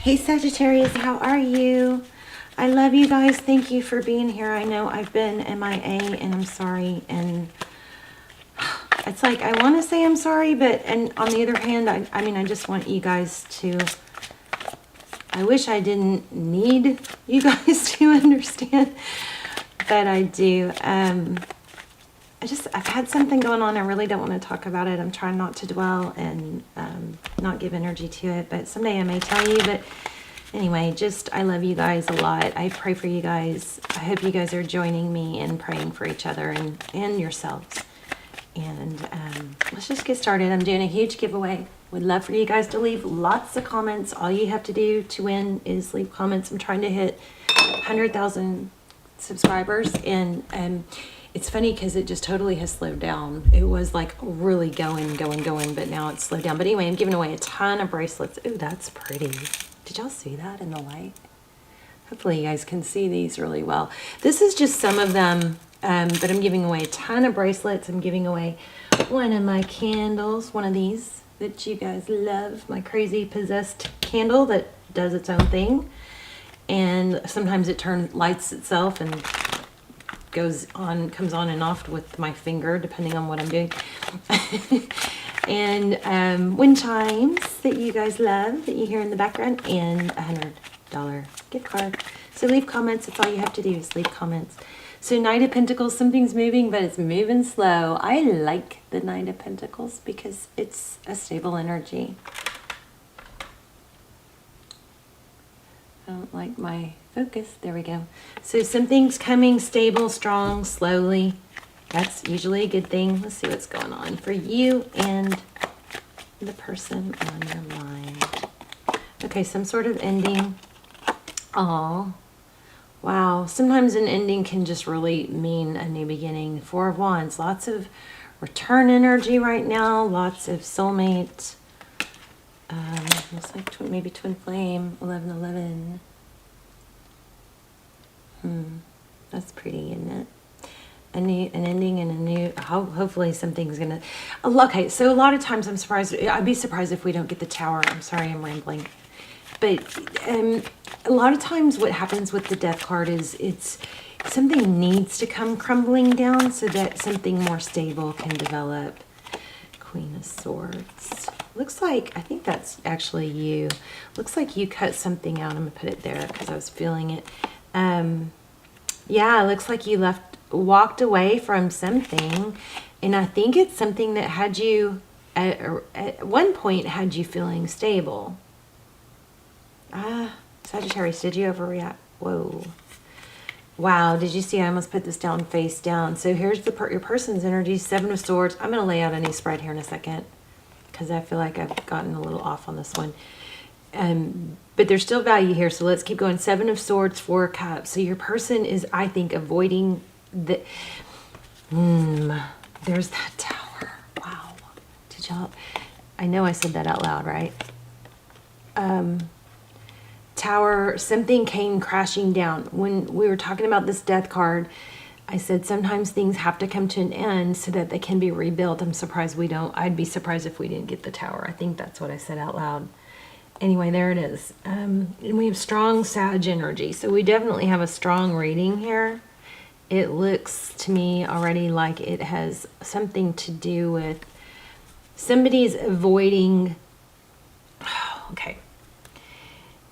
Hey Sagittarius, how are you? I love you guys. Thank you for being here. I know I've been MIA and I'm sorry. And it's like, I want to say I'm sorry, but and on the other hand, I mean, I just want you guys to, I wish I didn't need you guys to understand, but I do. I've had something going on. I really don't want to talk about it. I'm trying not to dwell and not give energy to it, but someday I may tell you. But anyway, I love you guys a lot. I pray for you guys. I hope you guys are joining me in praying for each other and yourselves. And let's just get started. I'm doing a huge giveaway. Would love for you guys to leave lots of comments. All you have to do to win is leave comments. I'm trying to hit 100,000 subscribers, and it's funny because it just totally has slowed down. It was like really going, but now it's slowed down. But anyway, I'm giving away a ton of bracelets. Ooh, that's pretty. Did y'all see that in the light? Hopefully you guys can see these really well. This is just some of them, but I'm giving away a ton of bracelets. I'm giving away one of my candles, one of these that you guys love, my crazy possessed candle that does its own thing. And sometimes it lights itself and comes on and off with my finger, depending on what I'm doing. And wind chimes that you guys love, that you hear in the background, and $100 gift card. So leave comments. That's all you have to do is leave comments. So Knight of Pentacles, something's moving, but it's moving slow. I like the Knight of Pentacles because it's a stable energy. I don't like my focus. There we go. So something's coming stable, strong, slowly. That's usually a good thing. Let's see what's going on for you and the person on your mind. Okay, some sort of ending. Oh, wow. Sometimes an ending can just really mean a new beginning. Four of Wands. Lots of return energy right now. Lots of soulmate. Looks like maybe twin flame, 1111. That's pretty, isn't it? An ending and a new, hopefully something's gonna, okay, so a lot of times I'm surprised, I'd be surprised if we don't get the Tower. I'm sorry, I'm rambling. But a lot of times what happens with the Death card is something needs to come crumbling down so that something more stable can develop. Queen of Swords. Looks like, I think that's actually you. Looks like you cut something out. I'm going to put it there because I was feeling it. Yeah, it looks like you walked away from something. And I think it's something that had you, at one point, had you feeling stable. Sagittarius, did you overreact? Whoa. Wow, did you see? I almost put this down face down. So here's your person's energy, Seven of Swords. I'm going to lay out a new spread here in a second because I feel like I've gotten a little off on this one. But there's still value here, so let's keep going. Seven of Swords, Four of Cups. So your person is, I think, avoiding the... there's that Tower. Wow. Did y'all... I know I said that out loud, right? Tower, something came crashing down. When we were talking about this Death card, I said sometimes things have to come to an end so that they can be rebuilt. I'm surprised we don't. I'd be surprised if we didn't get the Tower. I think that's what I said out loud. Anyway, there it is. And we have strong Sag energy. So we definitely have a strong reading here. It looks to me already like it has something to do with somebody's avoiding... Okay.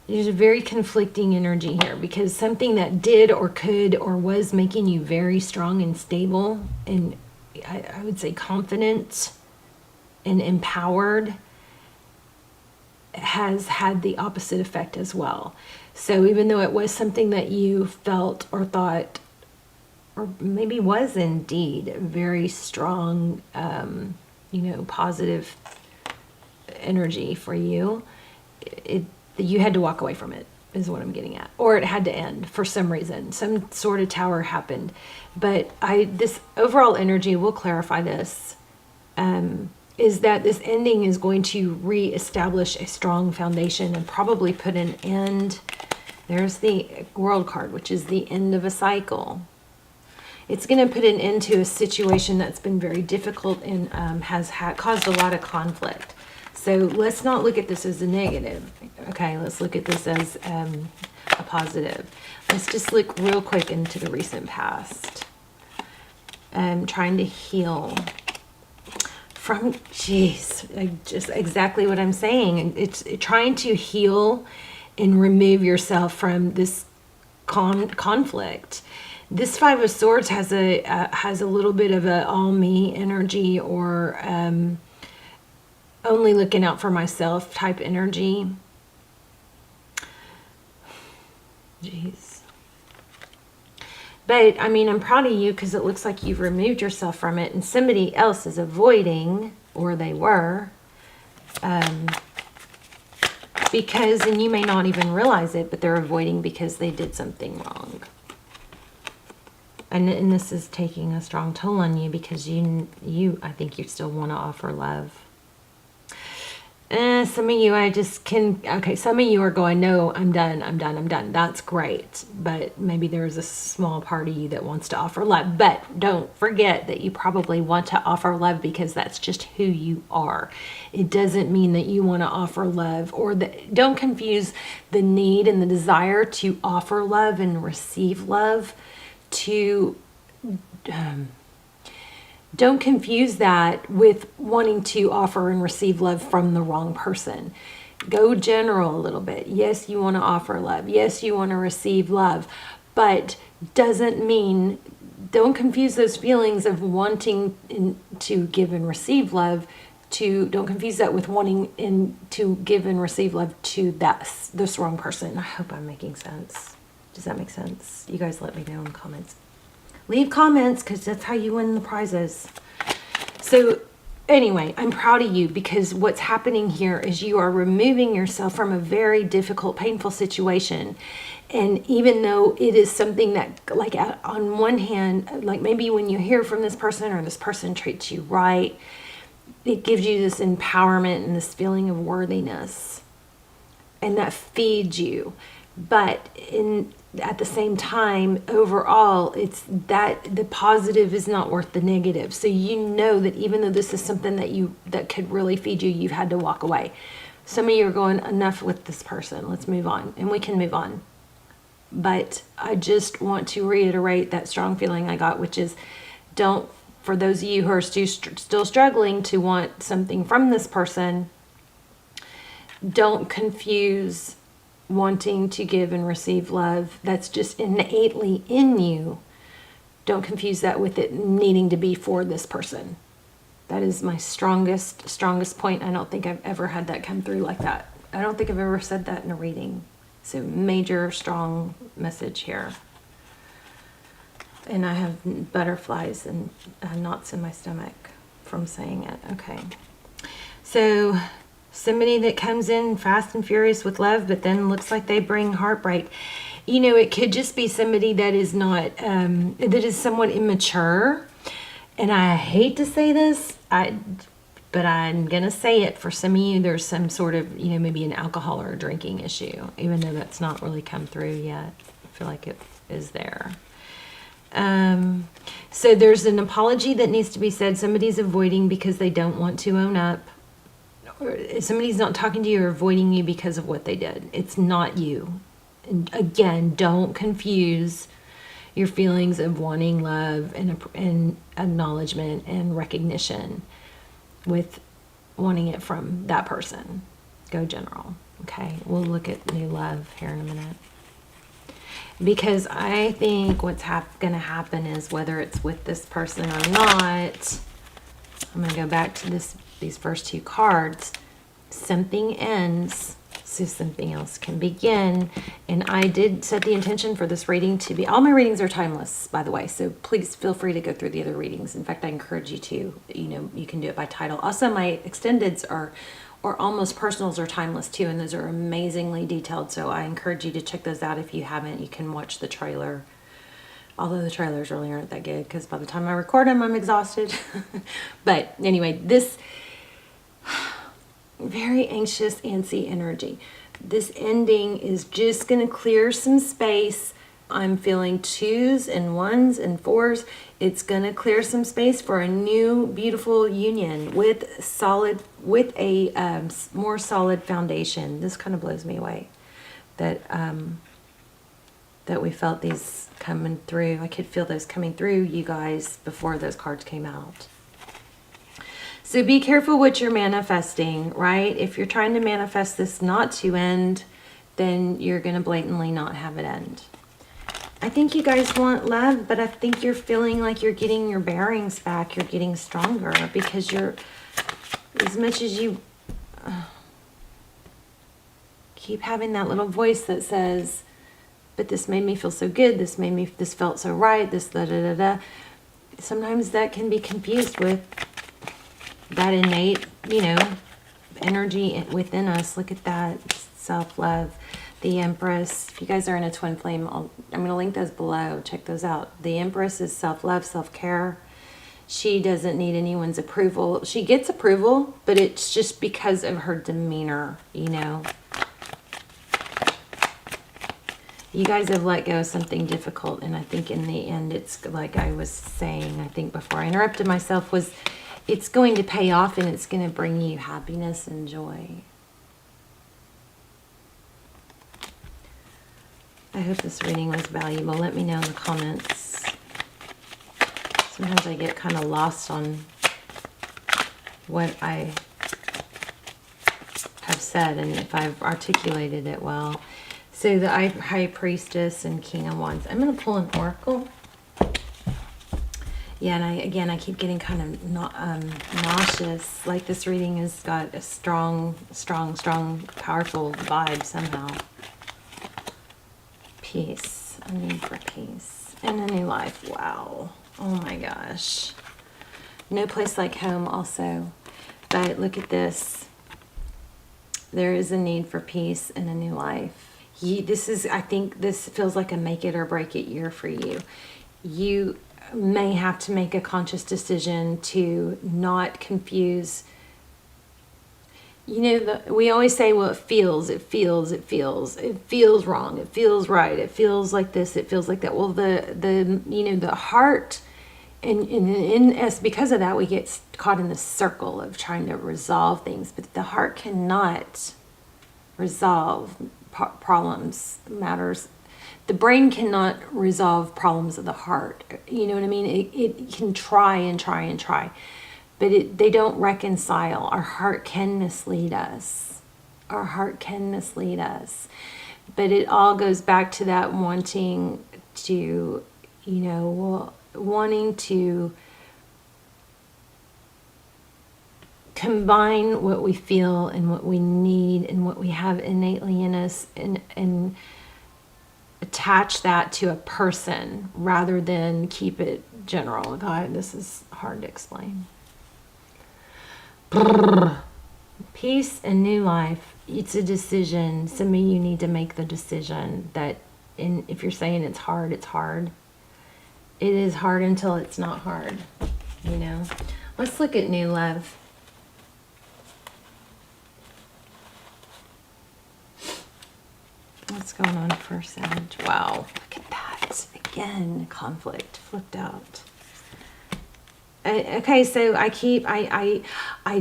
There's a very conflicting energy here because something that did or could or was making you very strong and stable and I would say confident and empowered has had the opposite effect as well. So even though it was something that you felt or thought or maybe was indeed very strong, positive energy for you, you had to walk away from it, is what I'm getting at. Or it had to end for some reason. Some sort of Tower happened. But this overall energy, we'll clarify this, is that this ending is going to reestablish a strong foundation and probably put an end. There's the World card, which is the end of a cycle. It's going to put an end to a situation that's been very difficult and has caused a lot of conflict. So let's not look at this as a negative. Okay, let's look at this as a positive. Let's just look real quick into the recent past. Trying to heal from, just exactly what I'm saying. It's trying to heal and remove yourself from this conflict. This Five of Swords has a little bit of a all me energy, or only looking out for myself type energy. Jeez. But I mean, I'm proud of you because it looks like you've removed yourself from it, and somebody else is avoiding, or they were, because, and you may not even realize it, but they're avoiding because they did something wrong. And this is taking a strong toll on you because I think you still want to offer love. Some of you, some of you are going, no, I'm done. That's great. But maybe there's a small part of you that wants to offer love. But don't forget that you probably want to offer love because that's just who you are. It doesn't mean that you want to offer love, or that, don't confuse the need and the desire to offer love and receive love to... don't confuse that with wanting to offer and receive love from the wrong person. Go general a little bit. Yes, you want to offer love. Yes, you want to receive love. But doesn't mean, don't confuse those feelings of wanting to give and receive love don't confuse that with wanting to give and receive love to this wrong person. I hope I'm making sense. Does that make sense? You guys let me know in the comments. Leave comments, because that's how you win the prizes. So anyway, I'm proud of you because what's happening here is you are removing yourself from a very difficult, painful situation. And even though it is something that, like, on one hand, like maybe when you hear from this person or this person treats you right, it gives you this empowerment and this feeling of worthiness. And that feeds you. But at the same time, overall, it's that the positive is not worth the negative. So you know that even though this is something that could really feed you, you've had to walk away. Some of you are going, enough with this person. Let's move on. And we can move on. But I just want to reiterate that strong feeling I got, which is, for those of you who are still struggling to want something from this person, don't confuse wanting to give and receive love. That's just innately in you. Don't confuse that with it needing to be for this person. That is my strongest point. I don't think I've ever had that come through like that. I don't think I've ever said that in a reading. So major, strong message here. And I have butterflies and knots in my stomach from saying it. Okay. So somebody that comes in fast and furious with love, but then looks like they bring heartbreak. You know, it could just be somebody that is not, that is somewhat immature. And I hate to say this, but I'm going to say it. For some of you, there's some sort of, maybe an alcohol or a drinking issue, even though that's not really come through yet. I feel like it is there. So there's an apology that needs to be said. Somebody's avoiding because they don't want to own up. Somebody's not talking to you or avoiding you because of what they did. It's not you. And again, don't confuse your feelings of wanting love and acknowledgement and recognition with wanting it from that person. Go general. Okay, we'll look at new love here in a minute. Because I think what's going to happen is, whether it's with this person or not, I'm going to go back to these first two cards. Something ends, so something else can begin. And I did set the intention for this reading to be, all my readings are timeless, by the way, so please feel free to go through the other readings. In fact, I encourage you to, you can do it by title. Also, my extendeds or almost personals are timeless too, and those are amazingly detailed, so I encourage you to check those out. If you haven't, you can watch the trailer, although the trailers really aren't that good because by the time I record them, I'm exhausted. But anyway, this very anxious, antsy energy. This ending is just going to clear some space I'm feeling 2s and 1s and 4s. It's going to clear some space for a new, beautiful union with a more solid foundation. This kind of blows me away that that we felt these coming through. I could feel those coming through, you guys, before those cards came out. So be careful what you're manifesting, right? If you're trying to manifest this not to end, then you're going to blatantly not have it end. I think you guys want love, but I think you're feeling like you're getting your bearings back. You're getting stronger because you're, as much as you keep having that little voice that says, but this made me feel so good. This felt so right. This da da da da. Sometimes that can be confused with that innate, you know, energy within us. Look at that. Self-love. The Empress. If you guys are in a twin flame, I'm going to link those below. Check those out. The Empress is self-love, self-care. She doesn't need anyone's approval. She gets approval, but it's just because of her demeanor, you know. You guys have let go of something difficult, and I think in the end, it's like I was saying, I think before I interrupted myself, was it's going to pay off and it's going to bring you happiness and joy. I hope this reading was valuable. Let me know in the comments. Sometimes I get kind of lost on what I have said and if I've articulated it well. So the High Priestess and King of Wands. I'm going to pull an oracle. Yeah, and I keep getting kind of nauseous. Like this reading has got a strong, powerful vibe somehow. Peace. A need for peace. And a new life. Wow. Oh my gosh. No place like home also. But look at this. There is a need for peace and a new life. I think this feels like a make it or break it year for you. You may have to make a conscious decision to not confuse. You know, we always say, well, it feels wrong, it feels right, it feels like this, it feels like that. Well, the heart, and us, because of that, we get caught in the circle of trying to resolve things, but the heart cannot resolve problems, matters. The brain cannot resolve problems of the heart. You know what I mean? It can try and try and try, but they don't reconcile. Our heart can mislead us. Our heart can mislead us. But it all goes back to that wanting to, wanting to combine what we feel and what we need and what we have innately in us and attach that to a person rather than keep it general. God, this is hard to explain. Peace and new life. It's a decision. Some of you need to make the decision that, if you're saying it's hard, it's hard. It is hard until it's not hard, Let's look at new love. What's going on for Sag? Wow, look at that. Again, conflict flipped out. Okay, so I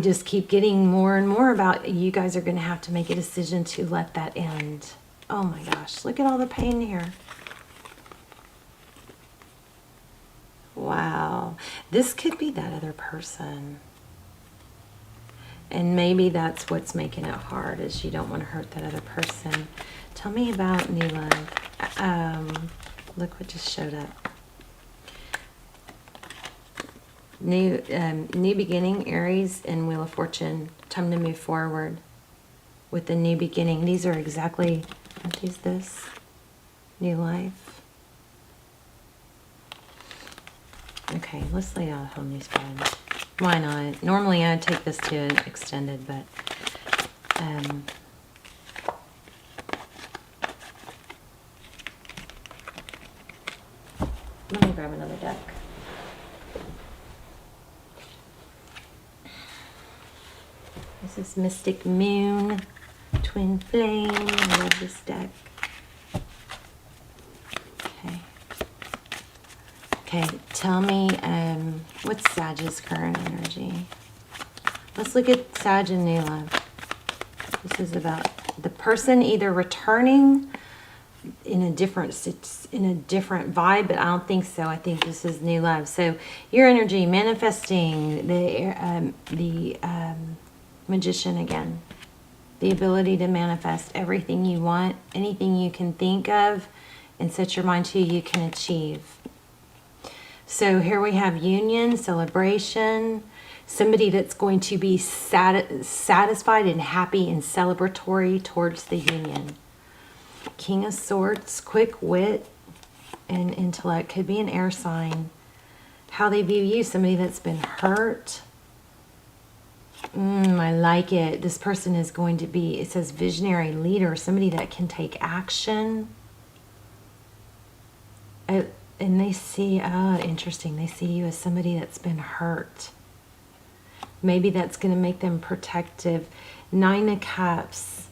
just keep getting more and more about you guys are going to have to make a decision to let that end. Oh my gosh, look at all the pain here. Wow, this could be that other person. And maybe that's what's making it hard, is you don't want to hurt that other person. Tell me about new love. Look what just showed up. New beginning, Aries and Wheel of Fortune. Time to move forward with the new beginning. These are exactly, what is this? New life. Okay, let's lay out a whole new spread. Why not? Normally I'd take this to an extended, but let me grab another deck. This is Mystic Moon, Twin Flame. I love this deck. Okay. Okay, tell me, what's Sag's current energy? Let's look at Sag and new love. This is about the person either returning in a different vibe, but I don't think so. I think this is new love. So your energy manifesting the Magician again. The ability to manifest everything you want, anything you can think of and set your mind to, you can achieve. So here we have union, celebration, somebody that's going to be satisfied and happy and celebratory towards the union. King of Swords, quick wit and intellect. Could be an air sign. How they view you, somebody that's been hurt. I like it. This person is going to be, it says visionary leader, somebody that can take action. And they see, interesting, they see you as somebody that's been hurt. Maybe that's going to make them protective. 9 of Cups.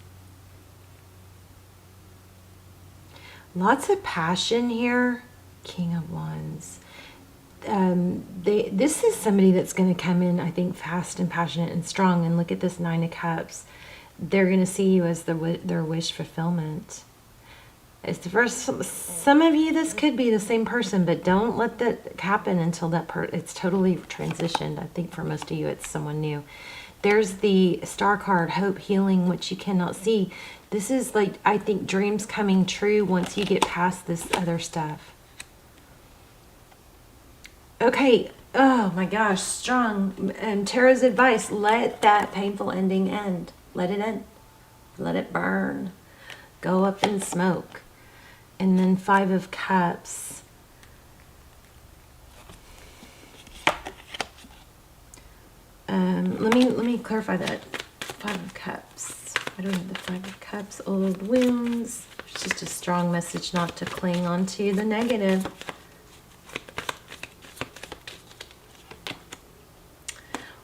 Lots of passion here. King of Wands. This is somebody that's going to come in, I think, fast and passionate and strong. And look at this 9 of Cups. They're going to see you as their wish fulfillment. It's the first. Some of you, this could be the same person, but don't let that happen until it's totally transitioned. I think for most of you, it's someone new. There's the Star card, hope, healing, which you cannot see. This is like, I think, dreams coming true once you get past this other stuff. Okay. Oh my gosh, strong. And Tara's advice: let that painful ending end. Let it end. Let it burn. Go up in smoke. And then 5 of Cups. Let me clarify that. 5 of Cups. I don't have the 5 of Cups. Old wounds. It's just a strong message not to cling on to the negative.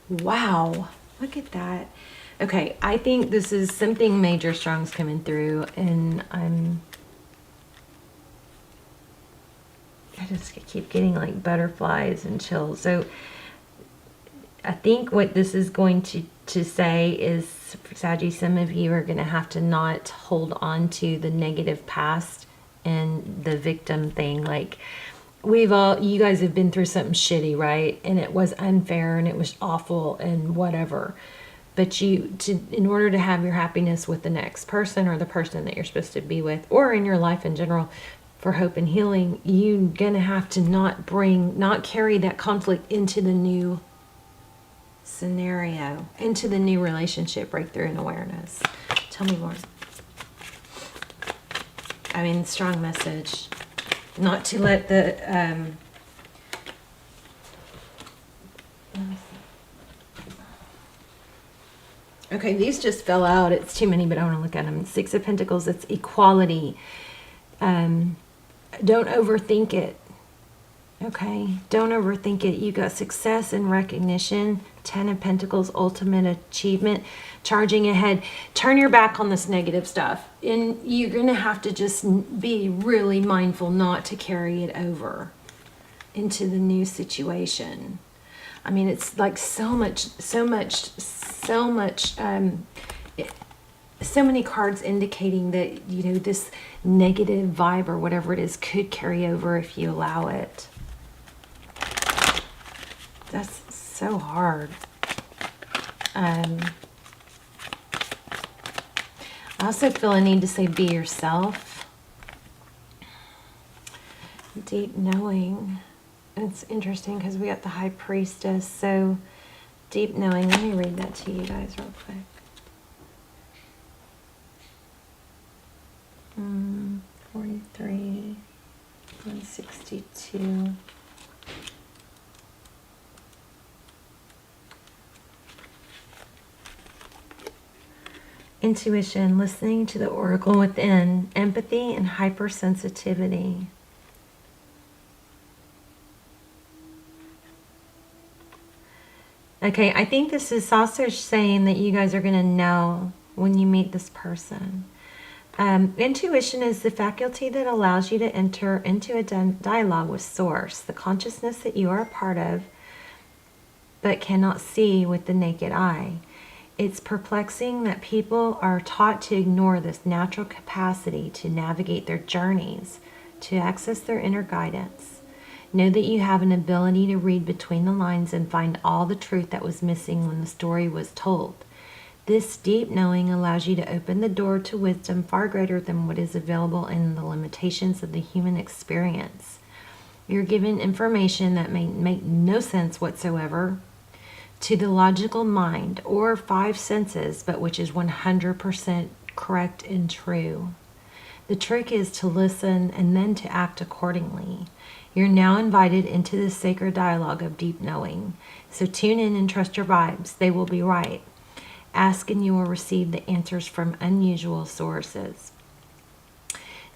Wow. Look at that. Okay, I think this is something major strong's coming through, and I just keep getting like butterflies and chills. So I think what this is going to say is, Saggy, some of you are going to have to not hold on to the negative past and the victim thing. Like, you guys have been through something shitty, right? And it was unfair and it was awful and whatever. But in order to have your happiness with the next person or the person that you're supposed to be with, or in your life in general, for hope and healing, you're gonna have to not carry that conflict into the new scenario, into the new relationship, breakthrough and awareness. Tell me more. I mean, strong message. Not to let the let me see. Okay, these just fell out. It's too many, but I want to look at them. 6 of Pentacles, it's equality. Don't overthink it. Okay, don't overthink it. You got success and recognition. 10 of Pentacles, ultimate achievement. Charging ahead. Turn your back on this negative stuff. And you're going to have to just be really mindful not to carry it over into the new situation. I mean, it's like so many cards indicating that, you know, this negative vibe or whatever it is could carry over if you allow it. That's so hard. I also feel a need to say be yourself. Deep knowing. It's interesting because we got the High Priestess. So deep knowing. Let me read that to you guys real quick. 43, 162. Intuition, listening to the oracle within, empathy and hypersensitivity. Okay, I think this is also saying that you guys are going to know when you meet this person. Intuition is the faculty that allows you to enter into a dialogue with Source, the consciousness that you are a part of, but cannot see with the naked eye. It's perplexing that people are taught to ignore this natural capacity to navigate their journeys, to access their inner guidance. Know that you have an ability to read between the lines and find all the truth that was missing when the story was told. This deep knowing allows you to open the door to wisdom far greater than what is available in the limitations of the human experience. You're given information that may make no sense whatsoever to the logical mind or five senses, but which is 100% correct and true. The trick is to listen and then to act accordingly. You're now invited into the sacred dialogue of deep knowing. So tune in and trust your vibes. They will be right. Ask and you will receive the answers from unusual sources.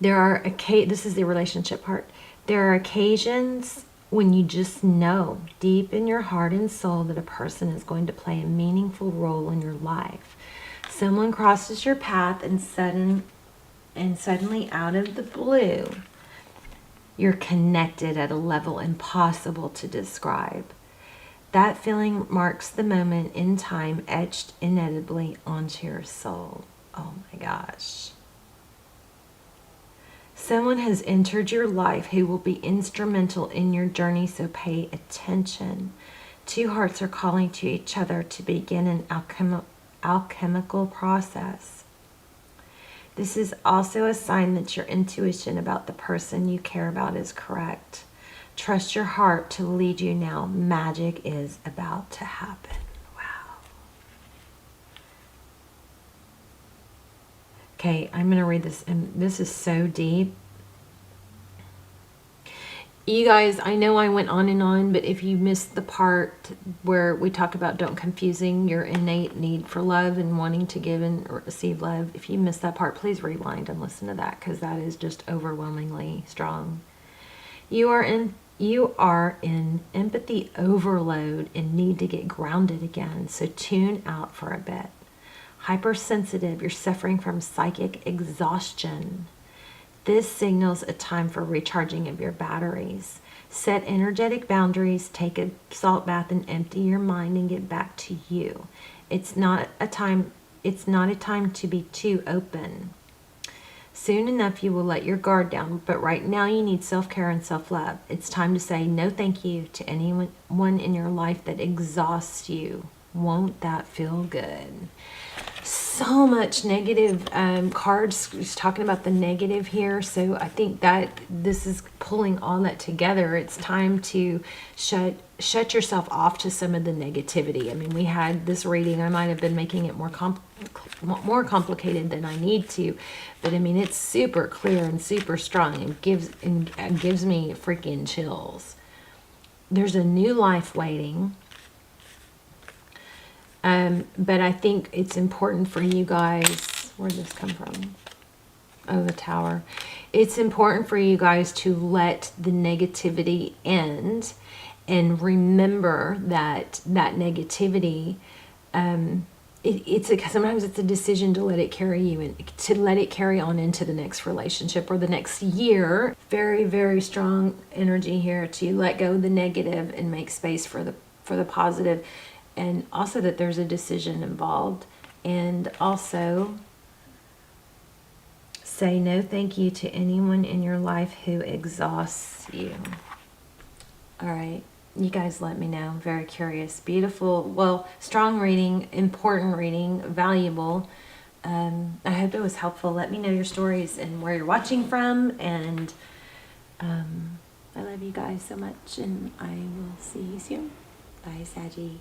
This is the relationship part. There are occasions when you just know deep in your heart and soul that a person is going to play a meaningful role in your life. Someone crosses your path and suddenly out of the blue, you're connected at a level impossible to describe. That feeling marks the moment in time etched inevitably onto your soul. Oh my gosh. Someone has entered your life who will be instrumental in your journey, so pay attention. Two hearts are calling to each other to begin an alchemical process. This is also a sign that your intuition about the person you care about is correct. Trust your heart to lead you now. Magic is about to happen. Wow. Okay, I'm going to read this, and this is so deep. You guys, I know I went on and on, but if you missed the part where we talk about don't confusing your innate need for love and wanting to give and receive love, if you missed that part, please rewind and listen to that, because that is just overwhelmingly strong. You are in empathy overload and need to get grounded again, so tune out for a bit. Hypersensitive, you're suffering from psychic exhaustion. This signals a time for recharging of your batteries. Set energetic boundaries, take a salt bath and empty your mind and get back to you. It's not a time to be too open. Soon enough you will let your guard down, but right now you need self-care and self-love. It's time to say no thank you to anyone in your life that exhausts you. Won't that feel good? So much negative cards. He's talking about the negative here, so I think that this is pulling all that together. It's time to shut yourself off to some of the negativity. I mean, we had this reading. I might have been making it more complicated than I need to, but I mean, it's super clear and super strong and gives me freaking chills. There's a new life waiting. But I think it's important for you guys. Where did this come from? Oh, the Tower. It's important for you guys to let the negativity end and remember that negativity, sometimes it's a decision to let it carry you and to let it carry on into the next relationship or the next year. Very, very strong energy here to let go of the negative and make space for the positive. And also that there's a decision involved. And also say no thank you to anyone in your life who exhausts you. All right. You guys let me know. I'm very curious. Beautiful. Well, strong reading, important reading, valuable. I hope it was helpful. Let me know your stories and where you're watching from. And I love you guys so much. And I will see you soon. Bye, Saggy.